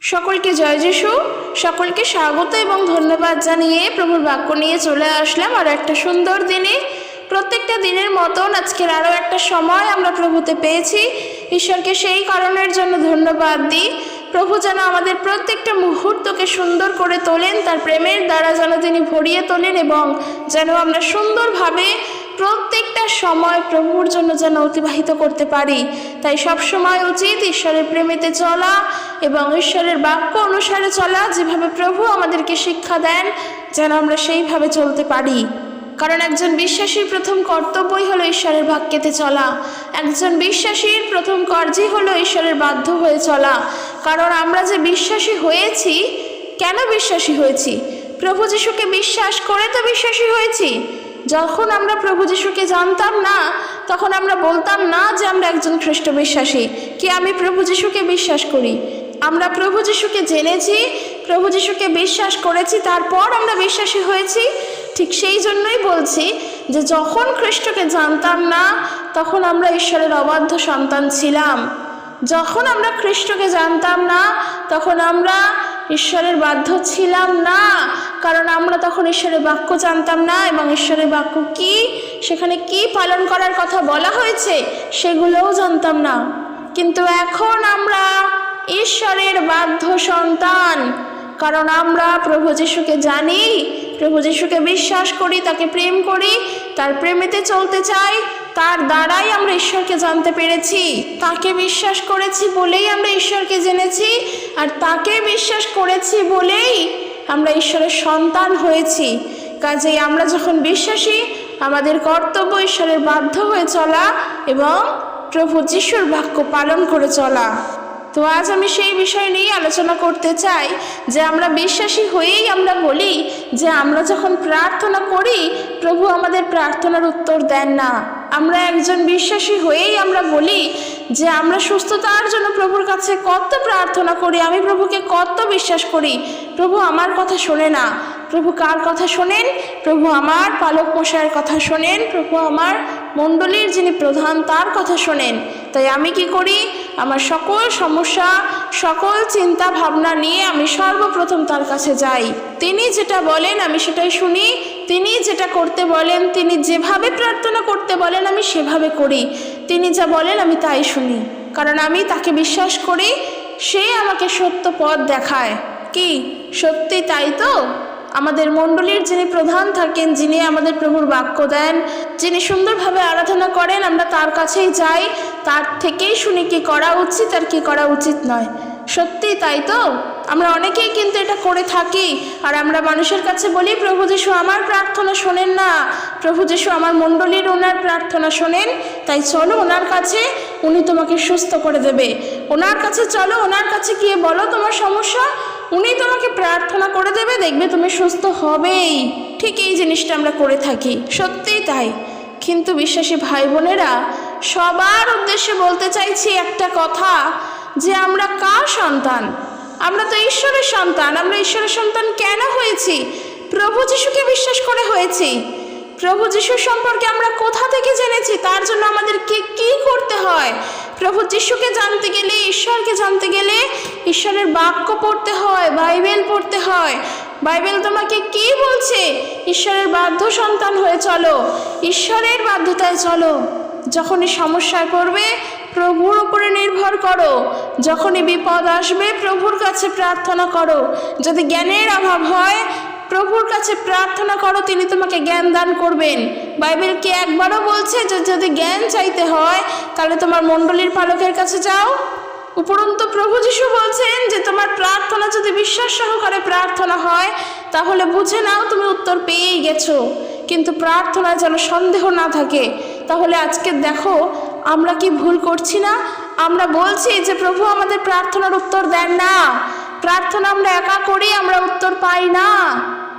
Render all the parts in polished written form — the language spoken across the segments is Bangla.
সকলকে জয় যিশু। সকলকে স্বাগত এবং ধন্যবাদ জানিয়ে প্রভুর বাক্য নিয়ে চলে আসলাম আর একটা সুন্দর দিনে। প্রত্যেকটা দিনের মতন আজকের আরও একটা সময় আমরা প্রভুতে পেয়েছি। ঈশ্বরকে সেই কারণের জন্য ধন্যবাদ দিই। প্রভু যেন আমাদের প্রত্যেকটা মুহূর্তকে সুন্দর করে তোলেন, তার প্রেমের দ্বারা যেন তিনি ভরিয়ে তোলেন এবং যেন আমরা সুন্দরভাবে প্রত্যেকটা সময় প্রভুর জন্য যেন অতিবাহিত করতে পারি। তাই সব সময় উচিত ঈশ্বরের প্রেমেতে চলা এবং ঈশ্বরের বাক্য অনুসারে চলা। যেভাবে প্রভু আমাদেরকে শিক্ষা দেন যেন আমরা সেইভাবে চলতে পারি। কারণ একজন বিশ্বাসীর প্রথম কর্তব্যই হলো ঈশ্বরের বাক্যেতে চলা। একজন বিশ্বাসীর প্রথম কার্যই হলো ঈশ্বরের বাধ্য হয়ে চলা। কারণ আমরা যে বিশ্বাসী হয়েছি, কেন বিশ্বাসী হয়েছি? প্রভু যিশুকে বিশ্বাস করে তো বিশ্বাসী হয়েছি। যখন আমরা প্রভু যিশুকে জানতাম না, তখন আমরা বলতাম না যে আমরা একজন খ্রিস্ট বিশ্বাসী, কি আমি প্রভু যিশুকে বিশ্বাস করি। আমরা প্রভু যিশুকে জেনেছি, প্রভু যিশুকে বিশ্বাস করেছি, তারপর আমরা বিশ্বাসী হয়েছি। ঠিক সেই জন্যই বলছি যে যখন খ্রিস্টকে জানতাম না, তখন আমরা ঈশ্বরের অবাধ্য সন্তান ছিলাম। যখন আমরা খ্রিস্টকে জানতাম না, তখন আমরা ঈশ্বরের বাধ্য ছিলাম না। কারণ আমরা তখন ঈশ্বরের বাক্য জানতাম না এবং ঈশ্বরের বাক্য কি, সেখানে কি পালন করার কথা বলা হয়েছে সেগুলোও জানতাম না। কিন্তু এখন আমরা ঈশ্বরের বাধ্য সন্তান, কারণ আমরা প্রভু যিশুকে জানি, প্রভু যিশুকে বিশ্বাস করি, তাকে প্রেম করি, তার প্রেমেতে চলতে চাই। তার দ্বারাই আমরা ঈশ্বরকে জানতে পেরেছি। তাকে বিশ্বাস করেছি বলেই আমরা ঈশ্বরকে জেনেছি, আর তাকে বিশ্বাস করেছি বলেই আমরা ঈশ্বরের সন্তান হয়েছি। কাজেই আমরা যখন বিশ্বাসী, আমাদের কর্তব্য ঈশ্বরের বাধ্য হয়ে চলা এবং প্রভু যিশুর বাক্য পালন করে চলা। তো আজ আমি সেই বিষয় নিয়ে আলোচনা করতে চাই যে আমরা বিশ্বাসী হয়েই আমরা বলি যে আমরা যখন প্রার্থনা করি, প্রভু আমাদের প্রার্থনার উত্তর দেন না। আমরা একজন বিশ্বাসী হয়েই আমরা বলি যে আমরা সুস্থতার জন্য প্রভুর কাছে কত প্রার্থনা করি, আমি প্রভুকে কত বিশ্বাস করি, প্রভু আমার কথা শোনে না। প্রভু কার কথা শোনেন? প্রভু আমার পালক মশাইয়ের কথা শোনেন, প্রভু আমার মণ্ডলীর যিনি প্রধান তার কথা শোনেন। তাই আমি কি করি? আমার সকল সমস্যা, সকল চিন্তা ভাবনা নিয়ে আমি সর্বপ্রথম তার কাছে যাই। তিনি যেটা বলেন আমি সেটাই শুনি। তিনি যেটা করতে বলেন, তিনি যেভাবে প্রার্থনা করতে বলেন আমি সেভাবে করি। তিনি যা বলেন আমি তাই শুনি, কারণ আমি তাকে বিশ্বাস করি। সে আমাকে সত্য পথ দেখায়। কি সত্যি? তাই তো। আমাদের মণ্ডলীর যিনি প্রধান থাকেন, যিনি আমাদের প্রভুর বাক্য দেন, যিনি সুন্দরভাবে আরাধনা করেন, আমরা তার কাছেই যাই, তার থেকেই শুনি কি করা উচিত আর কি করা উচিত নয়। সত্যি তাই তো। আমরা অনেকেই কিন্তু এটা করে থাকি, আর আমরা মানুষের কাছে বলি প্রভু যিশু আমার প্রার্থনা শোনেন না, প্রভু যিশু আমার মণ্ডলীর ওনার প্রার্থনা শোনেন, তাই চলো ওনার কাছে, উনি তোমাকে সুস্থ করে দেবে। ওনার কাছে চলো, ওনার কাছে গিয়ে বলো তোমার সমস্যা, উনি তোমাকে প্রার্থনা করে দেবে, দেখবে তুমি সুস্থ হবেই। ঠিক এই জিনিসটা আমরা করে থাকি, সত্যিই তাই। কিন্তু বিশ্বাসী ভাই বোনেরা, সবার উদ্দেশ্যে বলতে চাইছি একটা কথা, যে আমরা কার সন্তান? আমরা তো ঈশ্বরের সন্তান। আমরা ঈশ্বরের সন্তান কেন হয়েছি? প্রভু যিশুকে বিশ্বাস করে হয়েছি। প্রভু যিশু সম্পর্কে আমরা কোথা থেকে জেনেছি? তার জন্য আমাদেরকে কি করতে হয়? প্রভু যিশুকে জানতে গেলে, ঈশ্বরকে জানতে গেলে ঈশ্বরের বাক্য পড়তে হয়, বাইবেল পড়তে হয়। বাইবেল তোমাকে কি বলছে? ঈশ্বরের বাধ্য সন্তান হয়ে চলো, ঈশ্বরের বাধ্যতায় চলো। যখনই সমস্যায় পড়বে প্রভুর উপরে নির্ভর করো। যখনই বিপদ আসবে প্রভুর কাছে প্রার্থনা করো। যদি জ্ঞানের অভাব হয় প্রভুর কাছে প্রার্থনা করো, তিনি তোমাকে জ্ঞান দান করবেন। বাইবেল কি একবারও বলছে যে যদি জ্ঞান চাইতে হয় তাহলে তোমার মণ্ডলীর পালকের কাছে যাও? উপরন্তু প্রভু যিশু বলছেন যে তোমার প্রার্থনা যদি বিশ্বাস সহকারে প্রার্থনা হয় তাহলে বুঝে নাও তুমি উত্তর পেয়েই গেছো। কিন্তু প্রার্থনায় যেন সন্দেহ না থাকে। তাহলে আজকে দেখো আমরা কি ভুল করছি না? আমরা বলছি যে প্রভু আমাদের প্রার্থনার উত্তর দেন না, প্রার্থনা আমরা একা করি, আমরা উত্তর পাই না।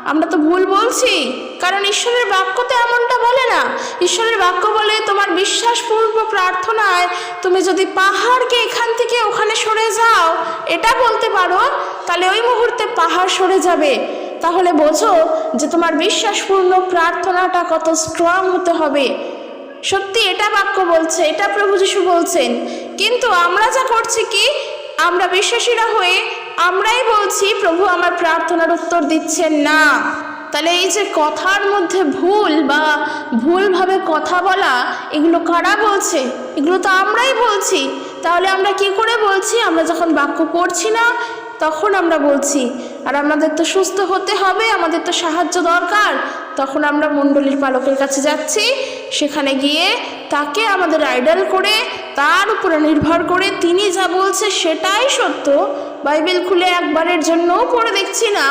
আমরা তো ভুল বলছি, কারণ ঈশ্বরের বাক্য তো এমনটা বলে না। ঈশ্বরের বাক্য বলে তোমার বিশ্বাসপূর্ণ প্রার্থনায় তুমি যদি পাহাড়কে এখান থেকে ওখানে সরে যাও, এটা বলতে পারো, তাহলে ওই মুহূর্তে পাহাড় সরে যাবে। তাহলে বোঝো যে তোমার বিশ্বাসপূর্ণ প্রার্থনাটা কত স্ট্রং হতে হবে। সত্যি এটা বাক্য বলছে, এটা প্রভু যিশু বলছেন। কিন্তু আমরা যা করছি কি, আমরা বিশ্বাসীরা হয়ে আমরাই বলছি প্রভু আমার প্রার্থনার উত্তর দিচ্ছেন না। তাহলে এই যে কথার মধ্যে ভুল বা ভুলভাবে কথা বলা, এগুলো কারা বলছে? এগুলো তো আমরাই বলছি। তাহলে আমরা কি করে বলছি? আমরা যখন বাক্য পড়ছি না তখন আমরা বলছি। আর আমাদের তো সুস্থ হতে হবে, আমাদের তো সাহায্য দরকার। তখন আমরা মণ্ডলীর পালকের কাছে যাচ্ছি, সেখানে গিয়ে তাকে আমাদের আইডল করে, তার উপরে নির্ভর করে তিনি যা বলছে সেটাই সত্য। বাইবেল খুলে একবারের জন্যও পড়ে দেখছি না।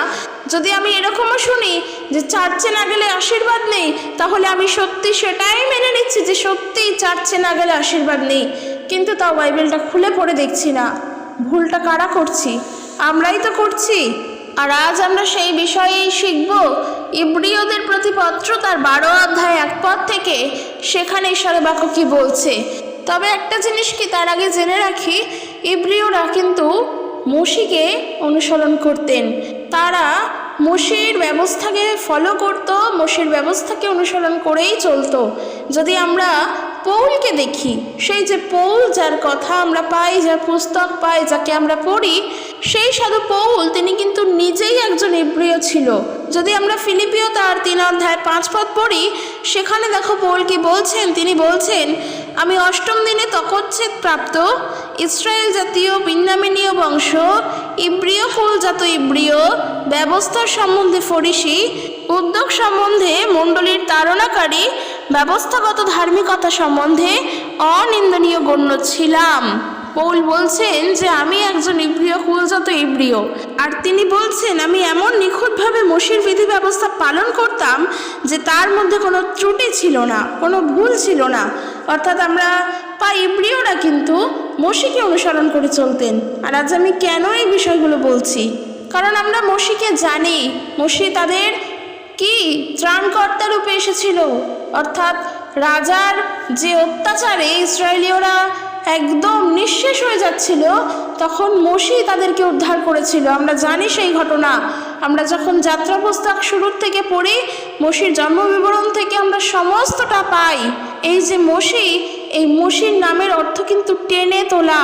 যদি আমি এরকমও শুনি যে চার্চে না গেলে আশীর্বাদ নেই, তাহলে আমি সত্যি সেটাই মেনে নিচ্ছি যে সত্যিই চার্চে না গেলে আশীর্বাদ নেই, কিন্তু তাও বাইবেলটা খুলে পড়ে দেখছি না। ভুলটা কারা করছি? আমরাই তো করছি। আর আজ আমরা সেই বিষয়েই শিখব। ইব্রিয়দের প্রতি পত্র তার 12 অধ্যায় 1 পদ থেকে, সেখানে ঈশ্বরের বাক্য কি বলছে। তবে একটা জিনিস কি তার আগে জেনে রাখি, ইব্রিয়রা কিন্তু মোশিকে অনুসরণ করতেন। তারা মোশির ব্যবস্থাকে ফলো করত, মোশির ব্যবস্থাকে অনুসরণ করেই চলতো। যদি আমরা পৌলকে দেখি, সেই যে পৌল যার কথা আমরা পাই, যার পুস্তক পাই, যাকে আমরা পড়ি, সেই সাধু পৌল তিনি কিন্তু নিজেই একজন ইব্রিয় ছিল। যদি আমরা ফিলিপিও তার 3 অধ্যায় 5 পদ পড়ি, সেখানে দেখো পৌল কি বলছেন। তিনি বলছেন, আমি 8ম দিনে তকচ্ছেদ প্রাপ্ত ইসরায়েল জাতীয় বিন্যামিনীয় বংশ, ইব্রিয় কুলজাত ইব্রিয়, ব্যবস্থার সম্বন্ধে ফরিসি, উদ্যোগ সম্বন্ধে মণ্ডলীর তাড়নাকারী, ব্যবস্থাগত ধার্মিকতা সম্বন্ধে অনিন্দনীয় গণ্য ছিলাম। পৌল বলছেন যে আমি একজন ইব্রিয় কুলজাত ইব্রিয়, আর তিনি বলছেন আমি এমন নিখুঁতভাবে মোশির বিধি ব্যবস্থা পালন করতাম যে তার মধ্যে কোনো ত্রুটি ছিল না, কোনো ভুল ছিল না। অর্থাৎ আমরা পাই ইব্রিয়রা কিন্তু মোশিকে অনুসরণ করে চলতেন। আর আজ আমি কেন এই বিষয়গুলো বলছি? কারণ আমরা মোশিকে জানি। মোশি তাদের কি ত্রাণকর্তা রূপে এসেছিল। অর্থাৎ রাজার যে অত্যাচারে ইসরায়েলীয়রা একদম নিঃশেষ হয়ে যাচ্ছিল, তখন মোশি তাদেরকে উদ্ধার করেছিল। আমরা জানি সেই ঘটনা। আমরা যখন যাত্রা পুস্তক শুরুর থেকে পড়ি, মোশির জন্মবিবরণ থেকে আমরা সমস্তটা পাই। এই যে মোশি, এই মোশির নামের অর্থ কিন্তু টেনে তোলা।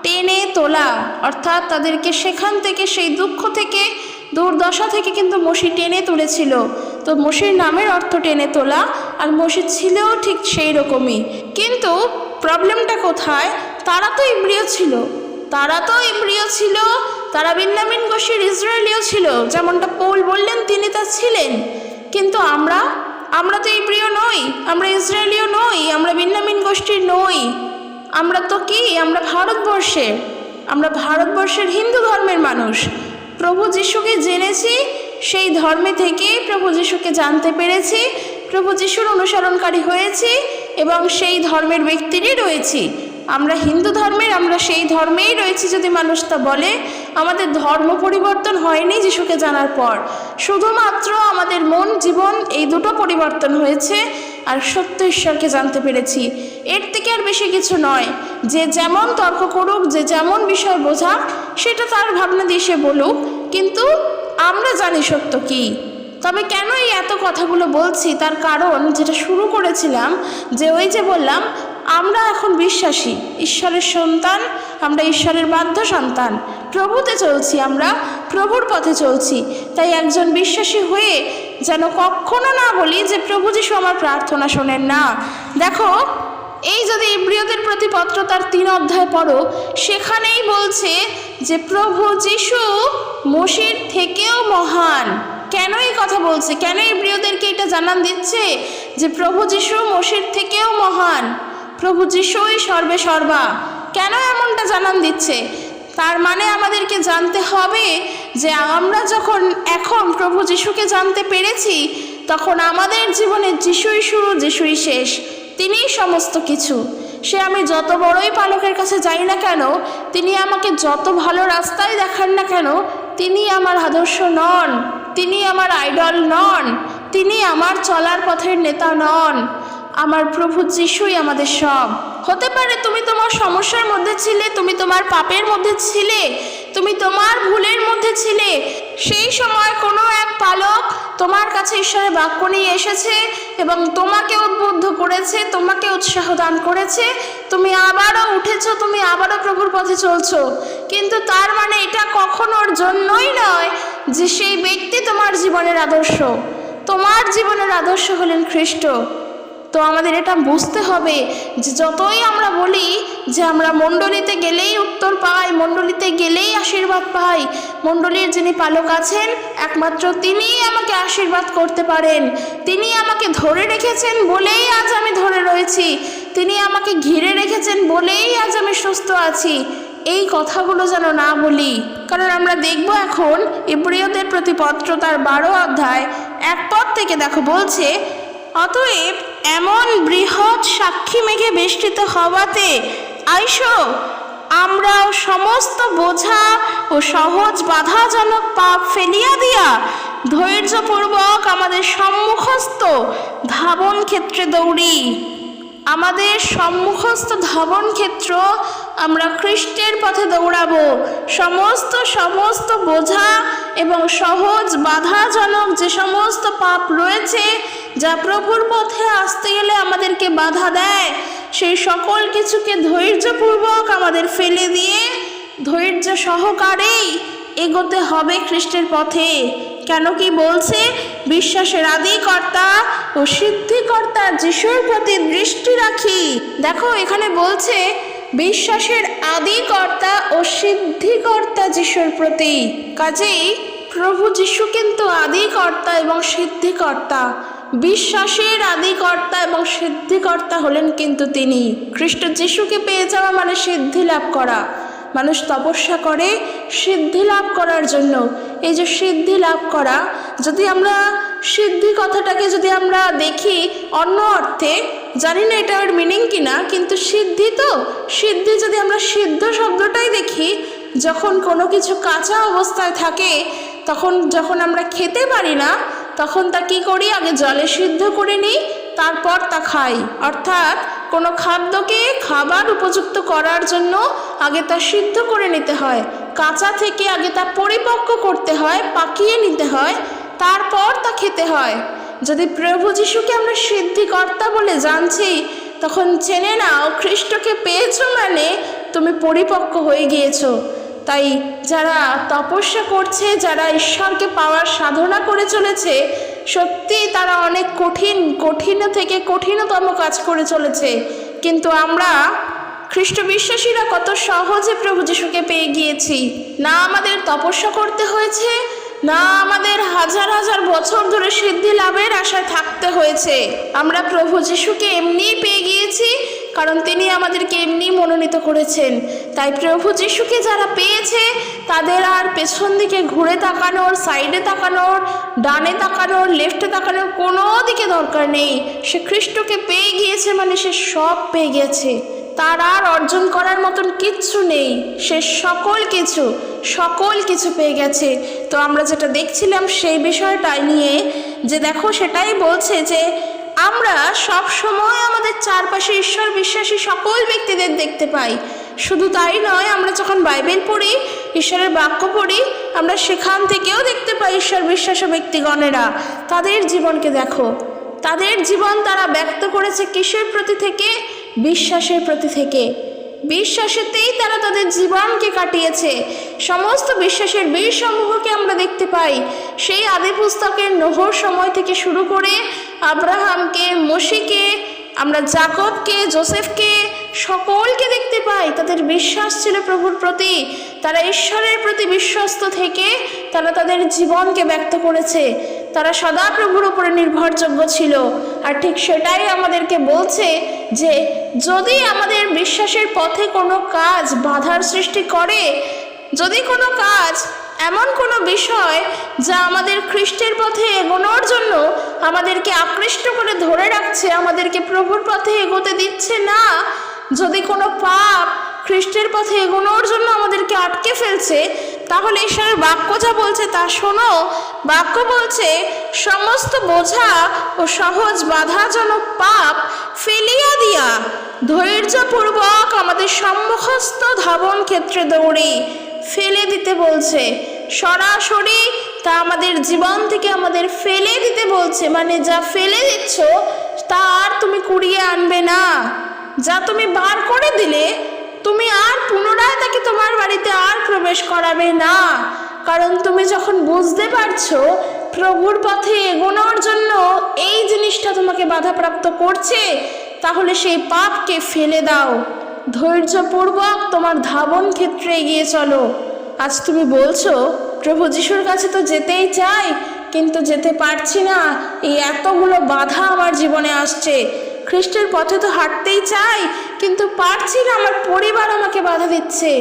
টেনে তোলা অর্থাৎ তাদেরকে সেখান থেকে, সেই দুঃখ থেকে, দুর্দশা থেকে কিন্তু মোশি টেনে তুলেছিল। তো মোশির নামের অর্থ টেনে তোলা, আর মোশি ছিলও ঠিক সেই রকমই। কিন্তু প্রবলেমটা কোথায়? তারা তো ইব্রিয় ছিল, তারা বিন্যামিন গোত্রের ইসরায়েলীয় ছিল, যেমনটা পৌল বললেন তিনি তা ছিলেন। কিন্তু আমরা তো ইব্রিয় নই, আমরা ইসরায়েলীয় নই, আমরা বিন্যামিন গোষ্ঠীর নই। আমরা তো কি? আমরা ভারতবর্ষের হিন্দু ধর্মের মানুষ। প্রভু যিশুকে জেনেছি, সেই ধর্মে থেকেই প্রভু যিশুকে জানতে পেরেছি, প্রভু যিশুর অনুসরণকারী হয়েছি এবং সেই ধর্মের ব্যক্তিরই রয়েছি। আমরা হিন্দু ধর্মের, আমরা সেই ধর্মেই রয়েছি যদি মানুষ তা বলে। আমাদের ধর্ম পরিবর্তন হয়নি যিশুকে জানার পর, শুধুমাত্র আমাদের মন, জীবন এই দুটো পরিবর্তন হয়েছে, আর সত্য ঈশ্বরকে জানতে পেরেছি। এর থেকে আর বেশি কিছু নয়। যে যেমন তর্ক করুক, যে যেমন বিষয় বোঝাক, সেটা তার ভাবনা দিয়ে সে বলুক, কিন্তু আমরা জানি সত্য কী। তবে কেন এই এত কথাগুলো বলছি, তার কারণ যেটা শুরু করেছিলাম, যে ওই যে বললাম আমরা এখন বিশ্বাসী, ঈশ্বরের সন্তান, আমরা ঈশ্বরের বাধ্য সন্তান, প্রভুতে চলছি, আমরা প্রভুর পথে চলছি। তাই একজন বিশ্বাসী হয়ে যেন কখনো না বলি যে প্রভু যিশু আমার প্রার্থনা শোনেন না। দেখো, এই যদি ইব্রিয়দের প্রতি পত্র তার 3 অধ্যায় পড়ো, সেখানেই বলছে যে প্রভু যিশু মোশির থেকেও মহান। কেন এই কথা বলছে? কেন ইব্রিয়দেরকে এটা জানান দিচ্ছে যে প্রভু যিশু মোশির থেকেও মহান, প্রভু যিশুই সর্বে সর্বা? কেন এমনটা জানান দিচ্ছে? তার মানে আমাদেরকে জানতে হবে যে আমরা যখন এখন প্রভু যিশুকে জানতে পেরেছি, তখন আমাদের জীবনে যিশুই শুরু, যিশুই শেষ, তিনিই সমস্ত কিছু। সে আমি যত বড়ই পালকের কাছে যাই না কেন, তিনি আমাকে যত ভালো রাস্তায় দেখান না কেন, তিনি আমার আদর্শ নন, তিনি আমার আইডল নন, তিনি আমার চলার পথের নেতা নন। আমার প্রভু যিশুই আমাদের সব। হতে পারে তুমি তোমার সমস্যার মধ্যে ছিলে, তুমি তোমার পাপের মধ্যে ছিলে, তুমি তোমার ভুলের মধ্যে ছিলে। সেই সময় কোনো এক পালক তোমার কাছে ঈশ্বরের বাক্য নিয়ে এসেছে এবং তোমাকে উদ্বুদ্ধ করেছে, তোমাকে উৎসাহ দান করেছে, তুমি আবারও উঠেছো, তুমি আবারও প্রভুর পথে চলছো। কিন্তু তার মানে এটা কখনোর জন্যই নয় যে সেই ব্যক্তি তোমার জীবনের আদর্শ। তোমার জীবনের আদর্শ হলেন খ্রিস্ট। তো আমাদের এটা বুঝতে হবে যে যতই আমরা বলি যে আমরা মণ্ডলীতে গেলেই উত্তর পাই, মণ্ডলীতে গেলেই আশীর্বাদ পাই, মণ্ডলীর যিনি পালক আছেন একমাত্র তিনিই আমাকে আশীর্বাদ করতে পারেন। তিনি আমাকে ধরে রেখেছেন বলেই আজ আমি ধরে রয়েছি, তিনি আমাকে ঘিরে রেখেছেন বলেই আজ আমি সুস্থ আছি। এই কথাগুলো যেন না বলি, কারণ আমরা দেখব এখন ইব্রিয়দের প্রতি পত্র তার 12 অধ্যায় 1 পদ থেকে দেখো বলছে, অতএব এমন বৃহৎ সাক্ষী মেঘে বেষ্টিত হওয়াতে আইসো আমরাও সমস্ত বোঝা ও সহজ বাধাজনক পাপ ফেলিয়া দিয়া ধৈর্যপূর্বক আমাদের সম্মুখস্থ ধাবন ক্ষেত্রে দৌড়ি। আমাদের সম্মুখস্থ ধাবন ক্ষেত্র আমরা খ্রিস্টের পথে দৌড়াবো। সমস্ত বোঝা এবং সহজ বাধাজনক যে সমস্ত পাপ রয়েছে, যা প্রভুর পথে আসতে গেলে আমাদেরকে বাধা দেয়, সেই সকল কিছুকে ধৈর্যপূর্বক আমাদের ফেলে দিয়ে ধৈর্য সহকারেই এগোতে হবে খ্রিস্টের পথে। কেন কি বলছে? বিশ্বাসের আদিকর্তা ও সিদ্ধিকর্তা যিশুর প্রতি দৃষ্টি রাখি। দেখো এখানে বলছে বিশ্বাসের আদিকর্তা ও সিদ্ধিকর্তা যিশুর প্রতি। কাজেই প্রভু যিশু কিন্তু আদিকর্তা এবং সিদ্ধিকর্তা। বিশ্বাসের আদিকর্তা এবং সিদ্ধিকর্তা হলেন কিন্তু তিনি। খ্রিস্ট যিশুকে পেয়ে যাওয়া মানে সিদ্ধি লাভ করা। মানুষ তপস্যা করে সিদ্ধি লাভ করার জন্য। এই যে সিদ্ধি লাভ করা, যদি আমরা সিদ্ধি কথাটাকে যদি আমরা দেখি অন্য অর্থে, জানি না এটা ওর মিনিং কিনা, কিন্তু সিদ্ধি তো সিদ্ধি যদি আমরা সিদ্ধ শব্দটাই দেখি, যখন কোনো কিছু কাঁচা অবস্থায় থাকে তখন যখন আমরা খেতে পারি না, তখন তা কি করি? আগে জলে সিদ্ধ করে নিই, তারপর তা খাই। অর্থাৎ কোনো খাদ্যকে খাবার উপযুক্ত করার জন্য আগে তা সিদ্ধ করে নিতে হয়, কাঁচা থেকে আগে তা পরিপক্ক করতে হয়, পাকিয়ে নিতে হয়, তারপর তা খেতে হয়। যদি প্রভু যিশুকে আমরা সিদ্ধিকর্তা বলে জানছি, তখন জেনে নাও খ্রিস্টকে পেয়েছো মানে তুমি পরিপক্ক হয়ে গিয়েছো। তাই যারা তপস্যা করছে, যারা ঈশ্বরকে পাওয়ার সাধনা করে চলেছে, সত্যি তারা অনেক কঠিন থেকে কঠিনতম কাজ করে চলেছে। কিন্তু আমরা খ্রিস্ট বিশ্বাসীরা কত সহজে প্রভু যিশুকে পেয়ে গিয়েছি। না আমাদের তপস্যা করতে হয়েছে, না আমাদের হাজার হাজার বছর ধরে সিদ্ধি লাভের আশায় থাকতে হয়েছে। আমরা প্রভু যিশুকে এমনিই পেয়ে গিয়েছি, কারণ তিনি আমাদেরকে এমনি মনোনীত করেছেন। তাই প্রভু যিশুকে যারা পেয়েছে তাদের আর পেছন দিকে ঘুরে তাকানোর, সাইডে তাকানোর, ডানে তাকানোর, লেফটে তাকানোর কোনো দিকে দরকার নেই। সে খ্রিস্টকে পেয়ে গিয়েছে মানে সে সব পেয়ে গেছে, তার আর অর্জন করার মতন কিচ্ছু নেই। সে সকল কিছু পেয়ে গেছে। তো আমরা যেটা দেখছিলাম সেই বিষয়টাই নিয়ে, যে দেখো সেটাই বলছে যে আমরা সব সময় আমাদের চারপাশে ঈশ্বর বিশ্বাসী সকল ব্যক্তিদের দেখতে পাই। শুধু তাই নয়, আমরা যখন বাইবেল পড়ি, ঈশ্বরের বাক্য পড়ি, আমরা সেখান থেকেও দেখতে পাই ঈশ্বর বিশ্বাসী ব্যক্তিগণেরা তাদের জীবনকে দেখো, তাদের জীবন তারা ব্যক্ত করেছে কিসের প্রতি থেকে? বিশ্বাসের প্রতি থেকে। বিশ্বাসেতেই তারা তাদের জীবনকে কাটিয়েছে। সমস্ত বিশ্বাসের বীরসমূহকে আমরা দেখতে পাই। সেই আদি পুস্তকের নোহর সময় থেকে শুরু করে আব্রাহামকে, মসিকে, আমরা যাকবকে, যোসেফকে, সকলকে দেখতে পাই। তাদের বিশ্বাস ছিল প্রভুর প্রতি। তারা ঈশ্বরের প্রতি বিশ্বস্ত থেকে তারা তাদের জীবনকে ব্যক্ত করেছে। তারা সদা প্রভুর উপরে নির্ভরযোগ্য ছিল। আর ঠিক সেটাই আমাদেরকে বলছে যে যদি আমাদের বিশ্বাসের পথে কোনো কাজ বাধার সৃষ্টি করে, যদি কোনো কাজ, এমন কোনো বিষয় যা আমাদের খ্রিস্টের পথে এগোনোর জন্য আমাদেরকে আকৃষ্ট করে ধরে রাখছে, আমাদেরকে প্রভুর পথে এগোতে দিচ্ছে না, যদি কোনো পাপ খ্রিস্টের পথে এগোনোর জন্য আমাদেরকে আটকে ফেলছে, তাহলে ঈশ্বরের বাক্য যা বলছে তা শোনো। বাক্য বলছে সমস্ত বোঝা ও সহজ বাধাজনক পাপ ফেলিয়া দিয়া ধৈর্যপূর্বক আমাদের সম্মুখস্থ ধাবন ক্ষেত্রে দৌড়ি। ফেলে দিতে বলছে সরাসরি, তা আমাদের জীবন থেকে আমাদের ফেলে দিতে বলছে। মানে যা ফেলে দিচ্ছ তা আর তুমি কুড়িয়ে আনবে না, যা তুমি বার করে দিলে তুমি আর পুনরায় তাকে তোমার বাড়িতে আর প্রবেশ করাবে না। কারণ তুমি যখন বুঝতে পারছো প্রভুর পথে এগোনোর জন্য এই জিনিসটা তোমাকে বাধাপ্রাপ্ত করছে, তাহলে সেই পাপকে ফেলে দাও, ধৈর্যপূর্বক তোমার ধাবন ক্ষেত্রে এগিয়ে চলো। আজ তুমি বলছো প্রভু যিশুর কাছে তো যেতেই চাই, কিন্তু যেতে পারছি না, এই এতগুলো বাধা আমার জীবনে আসছে। খ্রিস্টের পথে তো হাঁটতেই চাই, কিন্তু পারছি না, আমার পরিবার আমাকে বাধা দিচ্ছে।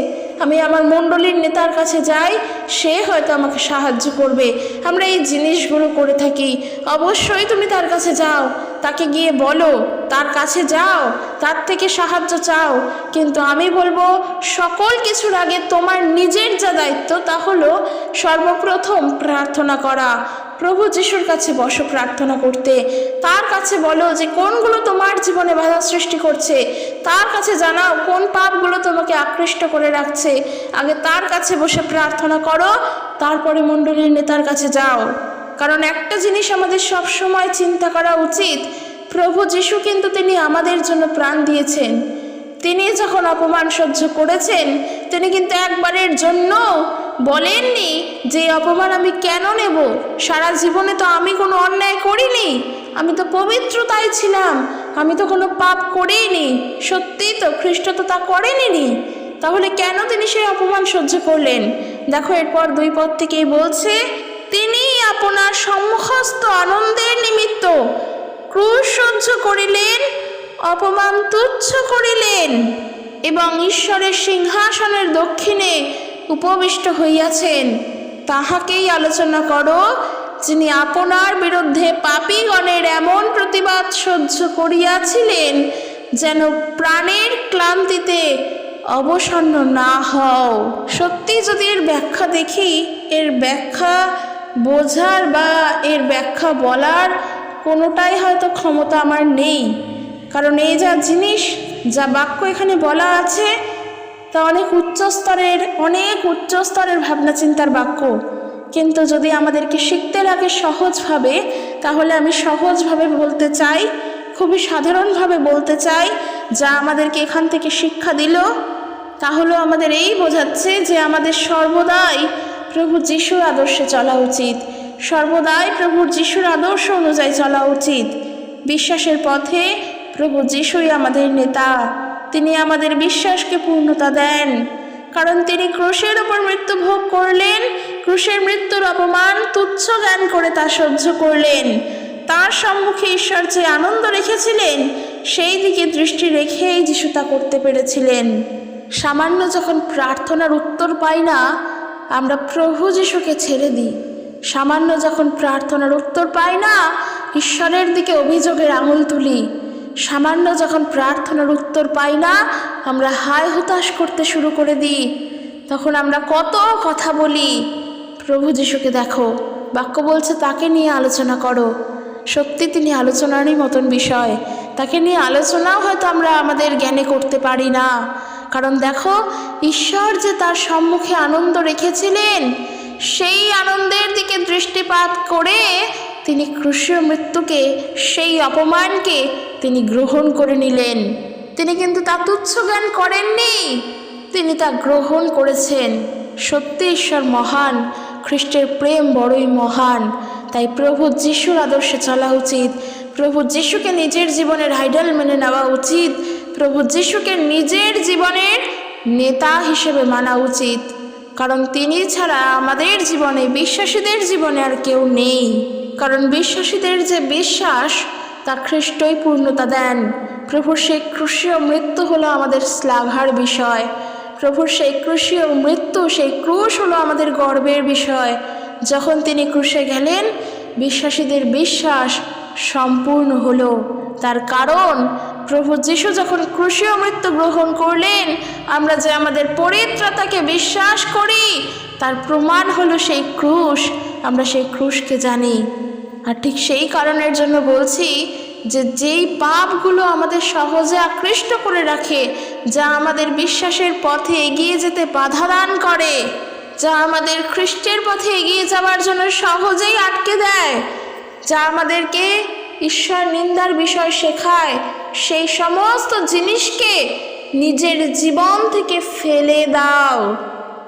আমি আমার মণ্ডলীর নেতার কাছে যাই, সে হয়তো আমাকে সাহায্য করবে। আমরা এই জিনিসগুলো করে থাকি। অবশ্যই তুমি তার কাছে যাও, তাকে গিয়ে বলো, তার কাছে যাও, তার থেকে সাহায্য চাও। কিন্তু আমি বলবো সকল কিছুর আগে তোমার নিজের যা দায়িত্ব তা হলো সর্বপ্রথম প্রার্থনা করা। প্রভু যিশুর কাছে বসো প্রার্থনা করতে, তার কাছে বলো যে কোনগুলো তোমার জীবনে বাধা সৃষ্টি করছে, তার কাছে জানাও কোন পাপগুলো তোমাকে আকৃষ্ট করে রাখছে। আগে তার কাছে বসে প্রার্থনা করো, তারপরে মণ্ডলীর নেতার কাছে যাও। কারণ একটা জিনিস আমাদের সব সময় চিন্তা করা উচিত, প্রভু যিশু কিন্তু তিনি আমাদের জন্য প্রাণ দিয়েছেন। তিনি যখন অপমান সহ্য করেছেন, তিনি কিন্তু একবারের জন্য বলেননি যে অপমান আমি কেন নেব, সারা জীবনে তো আমি কোনো অন্যায় করিনি, আমি তো পবিত্রতাই ছিলাম, আমি তো কোনো পাপ করিনি। সত্যিই তো খ্রিস্ট তো তা করেনি, তাহলে কেন তিনি সেই অপমান সহ্য করলেন? দেখো এরপর 2 পদ থেকেই বলছে, তিনি আপনার সম্মুখস্থ আনন্দের নিমিত্ত ক্রুশ সহ্য করিলেন, অপমান তুচ্ছ করিলেন এবং ঈশ্বরের সিংহাসনের দক্ষিণে উপবিষ্ট হইয়াছেন। তাহাকেই আলোচনা করো, যিনি আপনার বিরুদ্ধে পাপীগণের এমন প্রতিবাদ সহ্য করিয়াছিলেন যেন প্রাণের ক্লান্তিতে অবসন্ন না হও। সত্যি যদি এর ব্যাখ্যা দেখি, এর ব্যাখ্যা বোঝার বা এর ব্যাখ্যা বলার কোনোটাই হয়তো ক্ষমতা আমার নেই। কারণ এই যা জিনিস, যা বাক্য এখানে বলা আছে তা অনেক উচ্চস্তরের ভাবনা চিন্তার বাক্য। কিন্তু যদি আমাদেরকে শিখতে লাগে সহজভাবে, তাহলে আমি সহজভাবে বলতে চাই, খুবই সাধারণভাবে বলতে চাই। যা আমাদেরকে এখান থেকে শিক্ষা দিল তাহলে আমাদের এই বোঝাচ্ছে যে আমাদের সর্বদাই প্রভু যিশুর আদর্শে চলা উচিত, সর্বদাই প্রভু যিশুর আদর্শ অনুযায়ী চলা উচিত। বিশ্বাসের পথে প্রভু যিশুই আমাদের নেতা, তিনি আমাদের বিশ্বাসকে পূর্ণতা দেন। কারণ তিনি ক্রুশের ওপর মৃত্যু ভোগ করলেন, ক্রুশের মৃত্যুর অপমান তুচ্ছ জ্ঞান করে তা সহ্য করলেন। তার সম্মুখে ঈশ্বর যে আনন্দ রেখেছিলেন, সেই দিকে দৃষ্টি রেখেই যিশু তা করতে পেরেছিলেন। সামান্য যখন প্রার্থনার উত্তর পাই না, আমরা প্রভু যিশুকে ছেড়ে দিই। সামান্য যখন প্রার্থনার উত্তর পাই না, ঈশ্বরের দিকে অভিযোগের আঙুল তুলি। সামান্য যখন প্রার্থনার উত্তর পাই না, আমরা হায় হতাশ করতে শুরু করে দিই। তখন আমরা কত কথা বলি। প্রভু যিশুকে দেখো, বাক্য বলছে তাকে নিয়ে আলোচনা করো। সত্যি তিনি আলোচনারই মতন বিষয়, তাকে নিয়ে আলোচনাও হয়তো আমরা আমাদের জ্ঞানে করতে পারি না। কারণ দেখো, ঈশ্বর যে তার সম্মুখে আনন্দ রেখেছিলেন, সেই আনন্দের দিকে দৃষ্টিপাত করে তিনি ক্রুশীয় মৃত্যুকে, সেই অপমানকে তিনি গ্রহণ করে নিলেন। তিনি কিন্তু তা তুচ্ছ জ্ঞান করেননি, তিনি তা গ্রহণ করেছেন। সত্যি ঈশ্বর মহান, খ্রিস্টের প্রেম বড়ই মহান। তাই প্রভু যিশুর আদর্শে চলা উচিত, প্রভু যিশুকে নিজের জীবনের আইডল মেনে নেওয়া উচিত, প্রভু যিশুকে নিজের জীবনের নেতা হিসেবে মানা উচিত। কারণ তিনি ছাড়া আমাদের জীবনে, বিশ্বাসীদের জীবনে আর কেউ নেই। কারণ বিশ্বাসীদের যে বিশ্বাস তা খ্রিস্টই পূর্ণতা দেন। প্রভুর সেই ক্রুশীয় মৃত্যু হলো আমাদের শ্লাঘার বিষয়, প্রভুর সেই ক্রুশীয় মৃত্যু, সেই ক্রুশ হলো আমাদের গর্বের বিষয়। যখন তিনি ক্রুশে গেলেন, বিশ্বাসীদের বিশ্বাস সম্পূর্ণ হলো। তার কারণ প্রভু যিশু যখন ক্রুশীয় মৃত্যু গ্রহণ করলেন, আমরা যে আমাদের পরিত্রাতাকে বিশ্বাস করি তার প্রমাণ হলো সেই ক্রুশ। আমরা সেই ক্রুশকে জানি। আর ঠিক সেই কারণের জন্য বলছি যে যেই পাপগুলো আমাদের সহজে আকৃষ্ট করে রাখে, যা আমাদের বিশ্বাসের পথে এগিয়ে যেতে বাধা দান করে, যা আমাদের খ্রিস্টের পথে এগিয়ে যাওয়ার জন্য সহজেই আটকে দেয়, যা আমাদেরকে ঈশ্বর নিন্দার বিষয় শেখায়, সেই সমস্ত জিনিসকে নিজের জীবন থেকে ফেলে দাও।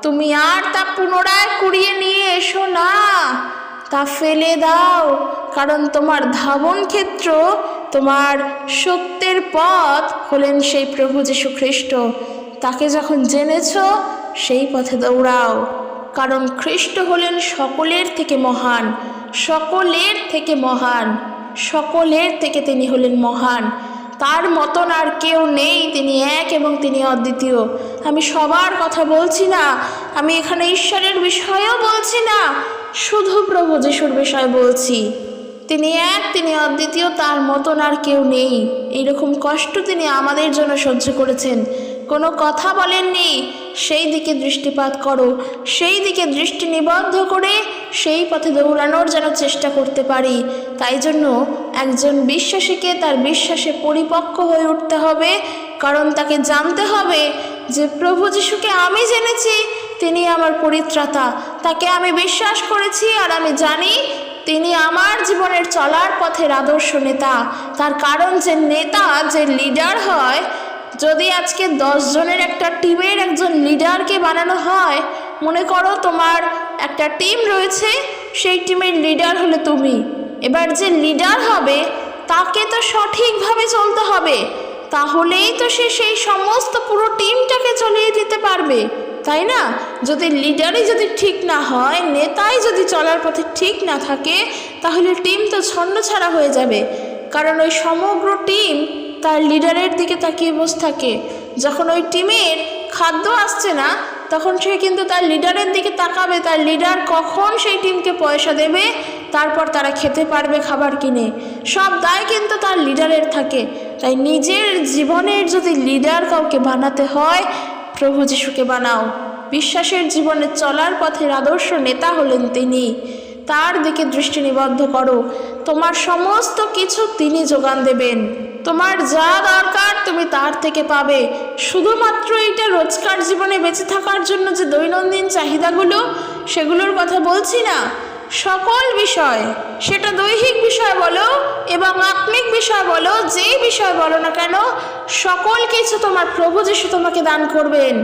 তুমি আর তা পুনরায় কুড়িয়ে নিয়ে এসো না, তা ফেলে দাও। কারণ তোমার ধাবন ক্ষেত্র, তোমার সত্যের পথ হলেন সেই প্রভু যীশু খ্রিস্ট। তাকে যখন জেনেছ, সেই পথে দৌড়াও। কারণ খ্রিস্ট হলেন সকলের থেকে মহান, সকলের থেকে মহান, সকলের থেকে তিনি হলেন মহান। তার মতন আর কেউ নেই, তিনি এক এবং তিনি অদ্বিতীয়। আমি সবার কথা বলছি না, আমি এখানে ঈশ্বরের বিষয়েও বলছি না, শুধু প্রভু যীশুর বিষয় বলছি। তিনি এক, তিনি অদ্বিতীয়, তার মতন আর কেউ নেই। এইরকম কষ্ট তিনি আমাদের জন্য সহ্য করেছেন, কোনো কথা বলেননি। সেই দিকে দৃষ্টিপাত করো, সেই দিকে দৃষ্টি নিবদ্ধ করে সেই পথে দৌড়ানোর যেন চেষ্টা করতে পারি। তাই জন্য একজন বিশ্বাসীকে তার বিশ্বাসে পরিপক্ক হয়ে উঠতে হবে। কারণ তাকে জানতে হবে যে প্রভু যীশুকে আমি জেনেছি, তিনি আমার পরিত্রাতা, তাকে আমি বিশ্বাস করেছি, আর আমি জানি তিনি আমার জীবনের চলার পথের আদর্শ নেতা। তার কারণ যে নেতা, যে লিডার হয়, যদি আজকে 10 জনের একটা টিমের একজন লিডারকে বানানো হয়, মনে করো তোমার একটা টিম রয়েছে, সেই টিমের লিডার হলে তুমি। এবার যে লিডার হবে তাকে তো সঠিকভাবে চলতে হবে, তাহলেই তো সে সেই সমস্ত পুরো টিমটাকে চালিয়ে দিতে পারবে, তাই না? যদি লিডারই যদি ঠিক না হয়, নেতাই যদি চলার পথে ঠিক না থাকে, তাহলে টিম তো ছন্নছাড়া হয়ে যাবে। কারণ ওই সমগ্র টিম তার লিডারের দিকে তাকিয়ে বসে থাকে। যখন ওই টিমের খাদ্য আসছে না, তখন সে কিন্তু তার লিডারের দিকে তাকাবে, তার লিডার কখন সেই টিমকে পয়সা দেবে, তারপর তারা খেতে পারবে খাবার কিনে। সব দায় কিন্তু তার লিডারের থাকে। তাই নিজের জীবনের যদি লিডার কাউকে বানাতে হয়, প্রভু যীশুকে বানাও। বিশ্বাসের জীবনে চলার পথের আদর্শ নেতা হলেন তিনি। তার দিকে দৃষ্টি নিবদ্ধ করো, তোমার সমস্ত কিছু তিনি যোগান দেবেন। তোমার যা দরকার তুমি তার থেকে পাবে। শুধুমাত্র এটা রোজকার জীবনে বেঁচে থাকার জন্য যে দৈনন্দিন চাহিদাগুলো, সেগুলোর কথা বলছি না। সকল বিষয়, সেটা দৈহিক বিষয় বলো এবং আত্মিক বিষয় বলো, যেই বিষয় বলো না কেন, সকল কিছু তোমার প্রভু যীশু তোমাকে দান করবেন।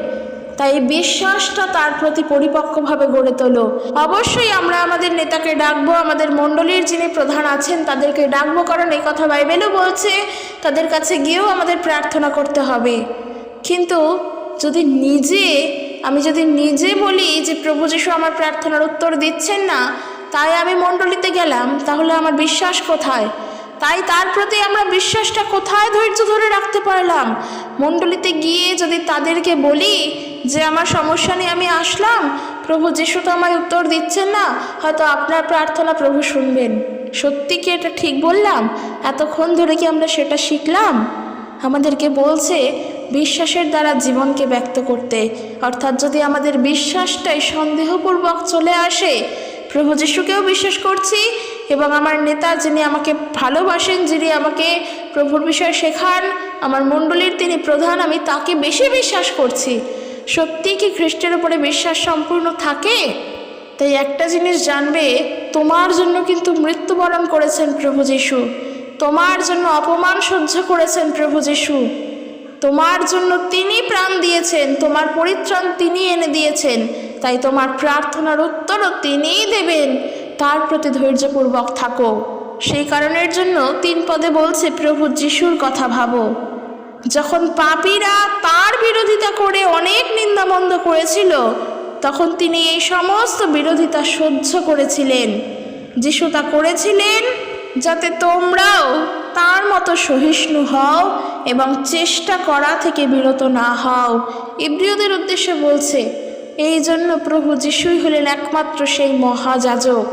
তাই বিশ্বাসটা তার প্রতি পরিপক্কভাবে গড়ে তোলো। অবশ্যই আমরা আমাদের নেতাকে ডাকবো, আমাদের মণ্ডলীর যিনি প্রধান আছেন তাদেরকে ডাকবো, কারণ এই কথা বাইবেলও বলছে, তাদের কাছে গিয়েও আমাদের প্রার্থনা করতে হবে। কিন্তু আমি যদি নিজে বলি যে প্রভু যীশু আমার প্রার্থনার উত্তর দিচ্ছেন না, তাই আমি মণ্ডলীতে গেলাম, তাহলে আমার বিশ্বাস কোথায়? তাই তার প্রতি আমরা বিশ্বাসটা কোথায় ধৈর্য ধরে রাখতে পারলাম? মণ্ডলীতে গিয়ে যদি তাদেরকে বলি যে আমার সমস্যা নিয়ে আমি আসলাম, প্রভু যীশু তো আমার উত্তর দিচ্ছেন না, হয়তো আপনার প্রার্থনা প্রভু শুনবেন। সত্যি কি এটা ঠিক বললাম? এতক্ষণ ধরে কি আমরা সেটা শিখলাম? আমাদেরকে বলছে বিশ্বাসের দ্বারা জীবনকে ব্যক্ত করতে। অর্থাৎ যদি আমাদের বিশ্বাসটাই সন্দেহপূর্বক চলে আসে, প্রভু যীশুকেও বিশ্বাস করছি এবং আমার নেতা যিনি আমাকে ভালোবাসেন, যিনি আমাকে প্রভুর বিষয়ে শেখান, আমার মণ্ডলীর তিনি প্রধান, আমি তাকে বেশি বিশ্বাস করছি। সত্যি কি খ্রিস্টের উপরে বিশ্বাস সম্পূর্ণ থাকে? তাই একটা জিনিস জানবে, তোমার জন্য কিন্তু মৃত্যুবরণ করেছেন প্রভু যীশু, তোমার জন্য অপমান সহ্য করেছেন প্রভু যীশু, তোমার জন্য তিনি প্রাণ দিয়েছেন, তোমার পরিত্রাণ তিনি এনে দিয়েছেন। তাই তোমার প্রার্থনার উত্তরও তিনিই দেবেন। তার প্রতি ধৈর্যপূর্বক থাকো। সেই কারণের জন্য 3 পদে বলছে প্রভু যীশুর কথা ভাবো। যখন পাপীরা তার বিরোধিতা করে অনেক নিন্দামন্দ করেছিল, তখন তিনি এই সমস্ত বিরোধিতা সহ্য করেছিলেন। যীশু তা করেছিলেন যাতে তোমরাও তার মতো সহিষ্ণু হও এবং চেষ্টা করা থেকে বিরত না হও। ইব্রিয়দের উদ্দেশ্যে বলছে, এই জন্য প্রভু যীশুই হলেন একমাত্র সেই মহাযাজক,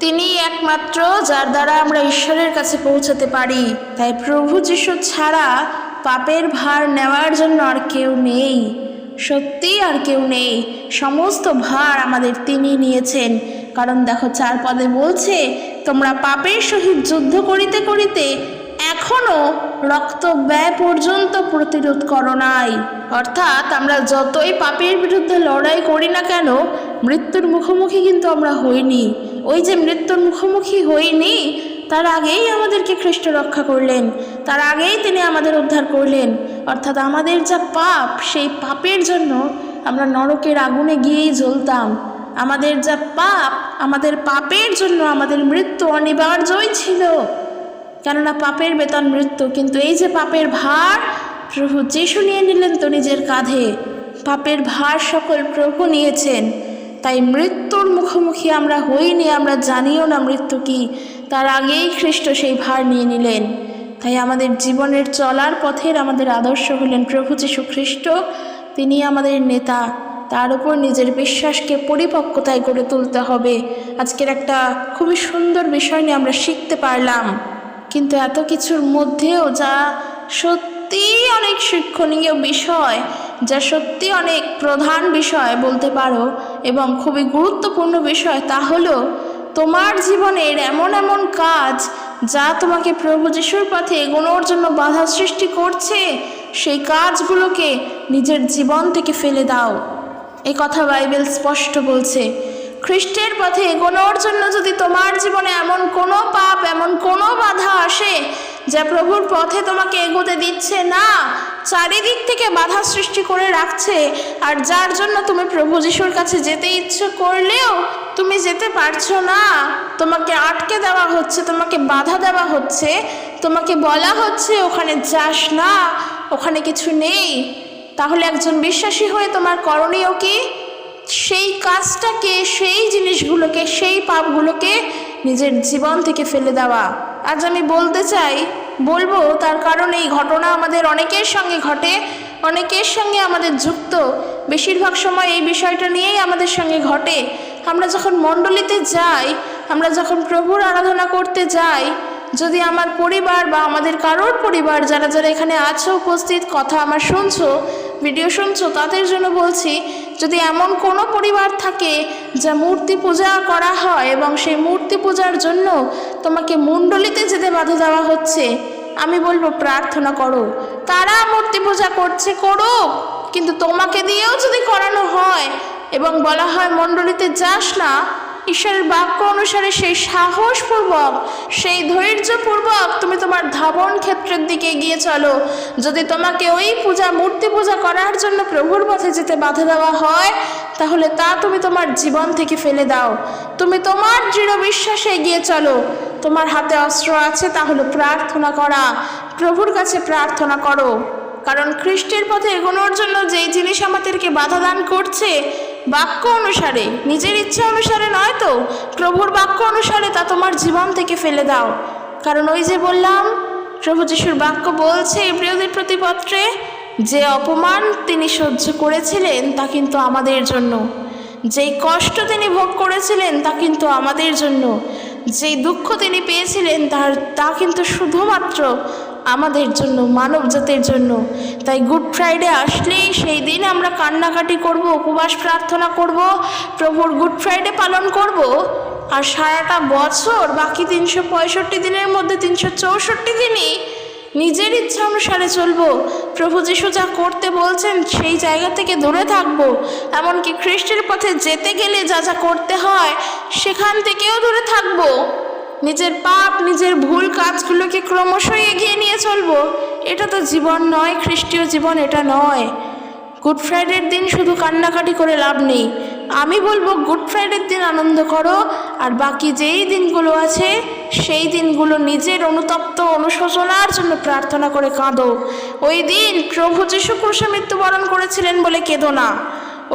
তিনি একমাত্র যার দ্বারা আমরা ঈশ্বরের কাছে পৌঁছাতে পারি। তাই প্রভু যীশু ছাড়া পাপের ভার নেওয়ার জন্য আর কেউ নেই, সত্যি আর কেউ নেই। সমস্ত ভার আমাদের তিনি নিয়েছেন। কারণ দেখো 4 পদে বলছে, তোমরা পাপের সহিত যুদ্ধ করিতে করিতে এখনো রক্ত ব্যয় পর্যন্ত প্রতিরোধ করো নাই। অর্থাৎ আমরা যতই পাপের বিরুদ্ধে লড়াই করি না কেন, মৃত্যুর মুখোমুখি কিন্তু আমরা হইনি। ওই যে মৃত্যুর মুখোমুখি হইনি, তার আগেই আমাদেরকে খ্রিস্ট রক্ষা করলেন, তার আগেই তিনি আমাদের উদ্ধার করলেন। অর্থাৎ আমাদের যা পাপ, সেই পাপের জন্য আমরা নরকের আগুনে গিয়েই জ্বলতাম। আমাদের যা পাপ, আমাদের পাপের জন্য আমাদের মৃত্যু অনিবার্যই ছিল, কেননা পাপের বেতন মৃত্যু। কিন্তু এই যে পাপের ভার প্রভু যিশু নিয়ে নিলেন তো নিজের কাঁধে, পাপের ভার সকল প্রভু নিয়েছেন। তাই মৃত্যুর মুখোমুখি আমরা হইনি, আমরা জানিও না মৃত্যু কি, তার আগেই খ্রিস্ট সেই ভার নিয়ে নিলেন। তাই আমাদের জীবনের চলার পথের আমাদের আদর্শ হলেন প্রভু যীশু খ্রিস্ট। তিনি আমাদের নেতা, তার উপর নিজের বিশ্বাসকে পরিপক্কতায় গড়ে তুলতে হবে। আজকের একটা খুবই সুন্দর বিষয় নিয়ে আমরা শিখতে পারলাম। কিন্তু এত কিছুর মধ্যেও যা সত্যি অনেক শিক্ষণীয় বিষয়, যা সত্যি অনেক প্রধান বিষয় বলতে পারো এবং খুবই গুরুত্বপূর্ণ বিষয়, তা হলো তোমার জীবনের এমন এমন কাজ যা তোমাকে প্রভু যিশুর পথে এগোনোর জন্য বাধা সৃষ্টি করছে, সেই কাজগুলোকে নিজের জীবন থেকে ফেলে দাও। এই কথা বাইবেল স্পষ্ট বলছে। খ্রিস্টের পথে এগোনোর জন্য যদি তোমার জীবনে এমন কোনো পাপ, এমন কোনো বাধা আসে যা প্রভুর পথে তোমাকে এগোতে দিচ্ছে না, চারিদিক থেকে বাধা সৃষ্টি করে রাখছে, আর যার জন্য তুমি প্রভু যিশুর কাছে যেতে ইচ্ছে করলেও তুমি যেতে পারছো না, তোমাকে আটকে দেওয়া হচ্ছে, তোমাকে বাধা দেওয়া হচ্ছে, তোমাকে বলা হচ্ছে ওখানে যাস না, ওখানে কিছু নেই, তাহলে একজন বিশ্বাসী হয়ে তোমার করণীয় কি? সেই কাজটাকে, সেই জিনিসগুলোকে, সেই পাপগুলোকে নিজের জীবন থেকে ফেলে দেওয়া। আজ আমি বলবো তার কারণ এই ঘটনা আমাদের অনেকের সঙ্গে ঘটে, অনেকের সঙ্গে আমাদের যুক্ত, বেশিরভাগ সময় এই বিষয়টা নিয়েই আমাদের সঙ্গে ঘটে। আমরা যখন মণ্ডলীতে যাই, আমরা যখন প্রভুর আরাধনা করতে যাই, যদি আমার পরিবার বা আমাদের কারোর পরিবার, যারা যারা এখানে আছো উপস্থিত, কথা আমার শুনছো, ভিডিও শুনছো, তাদের জন্য বলছি, যদি এমন কোনো পরিবার থাকে যা মূর্তি পূজা করা হয় এবং সেই মূর্তি পূজার জন্য তোমাকে মণ্ডলীতে যেতে বাধা দেওয়া হচ্ছে, আমি বলবো প্রার্থনা করো। তারা মূর্তি পূজা করছে, করুক, কিন্তু তোমাকে দিয়েও যদি করানো হয় এবং বলা হয় মণ্ডলীতে যাস না, ঈশ্বরের বাক্য অনুসারে সেই সাহসপূর্বক, সেই ধৈর্যপূর্বক তুমি তোমার ধাবন ক্ষেত্রের দিকে এগিয়ে চলো। যদি তোমাকে ওই মূর্তি পূজা করার জন্য প্রভুর পথে যেতে বাধা দেওয়া হয়, তাহলে তা তুমি তোমার জীবন থেকে ফেলে দাও। তুমি তোমার দৃঢ় বিশ্বাসে এগিয়ে চলো। তোমার হাতে অস্ত্র আছে, তা হলো প্রার্থনা করা। প্রভুর কাছে প্রার্থনা করো, কারণ খ্রিস্টের পথে এগোনোর জন্য যেই জিনিস আমাদেরকে বাধা দান করছে, বাক্য অনুসারে, নিজের ইচ্ছা অনুসারে নয় তো, প্রভুর বাক্য অনুসারে, তা তোমার জীবন থেকে ফেলে দাও। কারণ ওই যে বললাম, প্রভু যিশুর বাক্য বলছে ইব্রিয়দের প্রতি পত্রে, যে অপমান তিনি সহ্য করেছিলেন তা কিন্তু আমাদের জন্য, যেই কষ্ট তিনি ভোগ করেছিলেন তা কিন্তু আমাদের জন্য, যেই দুঃখ তিনি পেয়েছিলেন তা কিন্তু শুধুমাত্র আমাদের জন্য, মানব জাতির জন্য। তাই গুড ফ্রাইডে আসলেই সেই দিন আমরা কান্নাকাটি করব, উপবাস প্রার্থনা করব, প্রভুর গুড ফ্রাইডে পালন করব, আর সারাটা বছর বাকি 365 দিনের মধ্যে 364 দিনই নিজের ইচ্ছা অনুসারে চলবো। প্রভু যিশু যা করতে বলছেন সেই জায়গা থেকে দূরে থাকবো। এমনকি খ্রিস্টের পথে যেতে গেলে যা যা করতে হয় সেখান থেকেও দূরে থাকবো। নিজের পাপ, নিজের ভুল কাজগুলোকে ক্রমশই এগিয়ে নিয়ে চলবো। এটা তো জীবন নয়, খ্রিস্টীয় জীবন এটা নয়। গুড ফ্রাইডের দিন শুধু কান্নাকাটি করে লাভ নেই। আমি বলবো গুড ফ্রাইডের দিন আনন্দ করো, আর বাকি যেই দিনগুলো আছে সেই দিনগুলো নিজের অনুতপ্ত অনুশোচনার জন্য প্রার্থনা করে কাঁদো। ওই দিন প্রভু যিশু ক্রুশে মৃত্যুবরণ করেছিলেন বলে কেঁদো না।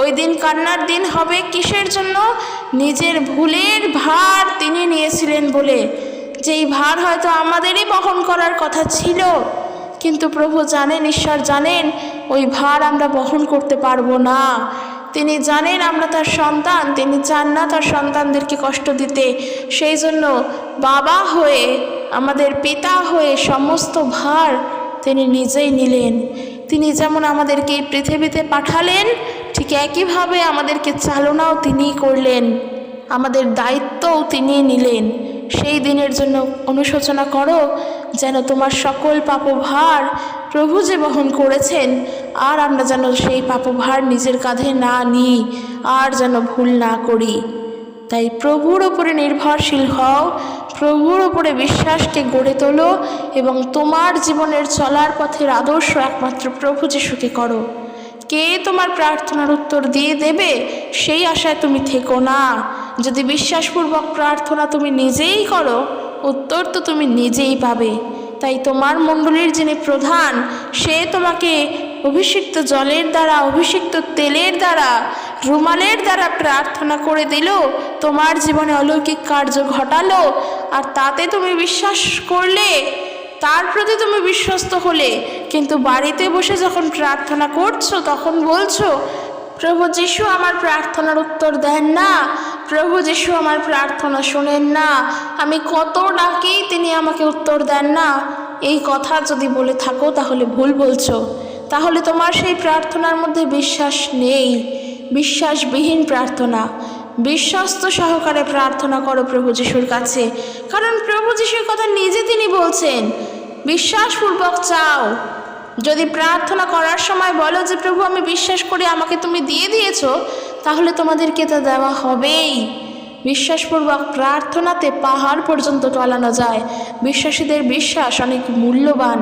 ওই দিন কান্নার দিন হবে কিসের জন্য? নিজের ভুলের ভার তিনি নিয়েছিলেন বলে, যেই ভার হয়তো আমাদেরই বহন করার কথা ছিল, কিন্তু প্রভু জানেন, ঈশ্বর জানেন ওই ভার আমরা বহন করতে পারবো না। তিনি জানেন আমরা তার সন্তান, তিনি চান না তার সন্তানদেরকে কষ্ট দিতে। সেই জন্য বাবা হয়ে, আমাদের পিতা হয়ে সমস্ত ভার তিনি নিজেই নিলেন। তিনি যেমন আমাদেরকে এই পৃথিবীতে পাঠালেন, ঠিক একইভাবে আমাদেরকে চালনাও তিনিই করলেন, আমাদের দায়িত্বও তিনিই নিলেন। সেই দিনের জন্য অনুশোচনা করো, যেন তোমার সকল পাপভার প্রভু যে বহন করেছেন, আর আমরা যেন সেই পাপভার নিজের কাঁধে না নিই, আর যেন ভুল না করি। তাই প্রভুর ওপরে নির্ভরশীল হও, প্রভুর ওপরে বিশ্বাসকে গড়ে তোলো এবং তোমার জীবনের চলার পথের আদর্শ একমাত্র প্রভু যিশুকে করো। কে তোমার প্রার্থনার উত্তর দিয়ে দেবে সেই আশায় তুমি থেকো না। যদি বিশ্বাসপূর্বক প্রার্থনা তুমি নিজেই করো, উত্তর তো তুমি নিজেই পাবে। তাই তোমার মণ্ডলীর যিনি প্রধান, সে তোমাকে অভিষিক্ত জলের দ্বারা, অভিষিক্ত তেলের দ্বারা, রুমালের দ্বারা প্রার্থনা করে দিল, তোমার জীবনে অলৌকিক কার্য ঘটালো, আর তাতে তুমি বিশ্বাস করলে, তার প্রতি তুমি বিশ্বস্ত হলে। কিন্তু বাড়িতে বসে যখন প্রার্থনা করছো তখন বলছো, প্রভু যিশু আমার প্রার্থনার উত্তর দেন না, প্রভু যিশু আমার প্রার্থনা শোনেন না, আমি কত ডাকি তিনি আমাকে উত্তর দেন না। এই কথা যদি বলে থাকো তাহলে ভুল বলছো। তাহলে তোমার সেই প্রার্থনার মধ্যে বিশ্বাস নেই, বিশ্বাসবিহীন প্রার্থনা। বিশ্বস্ত সহকারে প্রার্থনা করো প্রভু যিশুর কাছে, কারণ প্রভু যিশুর কথা নিজে তিনি বলছেন, বিশ্বাসপূর্বক চাও। যদি প্রার্থনা করার সময় বলো যে প্রভু আমি বিশ্বাস করি আমাকে তুমি দিয়ে দিয়েছো, তাহলে তোমাদেরকে তা দেওয়া হবেই। বিশ্বাসপূর্বক প্রার্থনাতে পাহাড় পর্যন্ত টলানো যায়। বিশ্বাসীদের বিশ্বাস অনেক মূল্যবান।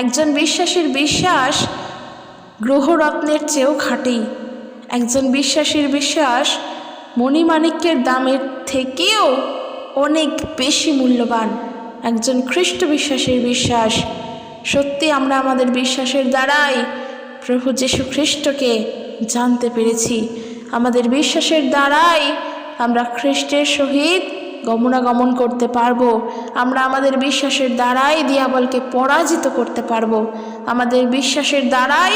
একজন বিশ্বাসীর বিশ্বাস গ্রহরত্নের চেয়েও খাঁটি। একজন বিশ্বাসীর বিশ্বাস মণিমাণিক্যের দামের থেকেও অনেক বেশি মূল্যবান। একজন খ্রিস্ট বিশ্বাসীর বিশ্বাস, সত্যি আমরা আমাদের বিশ্বাসের দ্বারাই প্রভু যীশু খ্রিস্টকে জানতে পেরেছি। আমাদের বিশ্বাসের দ্বারাই আমরা খ্রিস্টের সহিত গমনাগমন করতে পারবো। আমরা আমাদের বিশ্বাসের দ্বারাই দিয়াবলকে পরাজিত করতে পারবো। আমাদের বিশ্বাসের দ্বারাই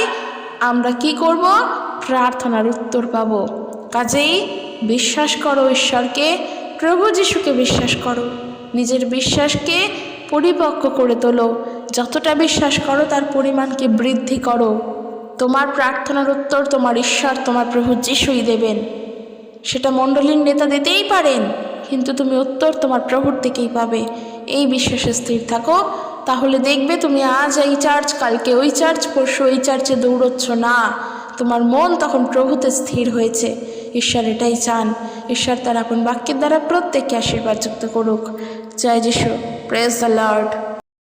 আমরা কি করব? প্রার্থনার উত্তর পাব। কাজেই বিশ্বাস করো ঈশ্বরকে, প্রভু যিশুকে বিশ্বাস করো, নিজের বিশ্বাসকে পরিপক্ক করে তোলো। যতটা বিশ্বাস করো তার পরিমাণকে বৃদ্ধি করো। তোমার প্রার্থনার উত্তর তোমার ঈশ্বর, তোমার প্রভু যিশুই দেবেন। সেটা মণ্ডলীর নেতা দিতেই পারেন, কিন্তু তুমি উত্তর তোমার প্রভুর থেকেই পাবে। এই বিশ্বাসে স্থির থাকো, তাহলে দেখবে তুমি আজ এই চার্চ, কালকে ওই চার্চ, পরশু ওই চার্চে দৌড়চ্ছ না, তোমার মন তখন প্রভুতে স্থির হয়েছে। ঈশ্বর এটাই চান। ঈশ্বর তার আপন বাক্যের দ্বারা প্রত্যেককে আশীর্বাদ যুক্ত করুক। জয় যিশু, প্রেজ দ্য লর্ড।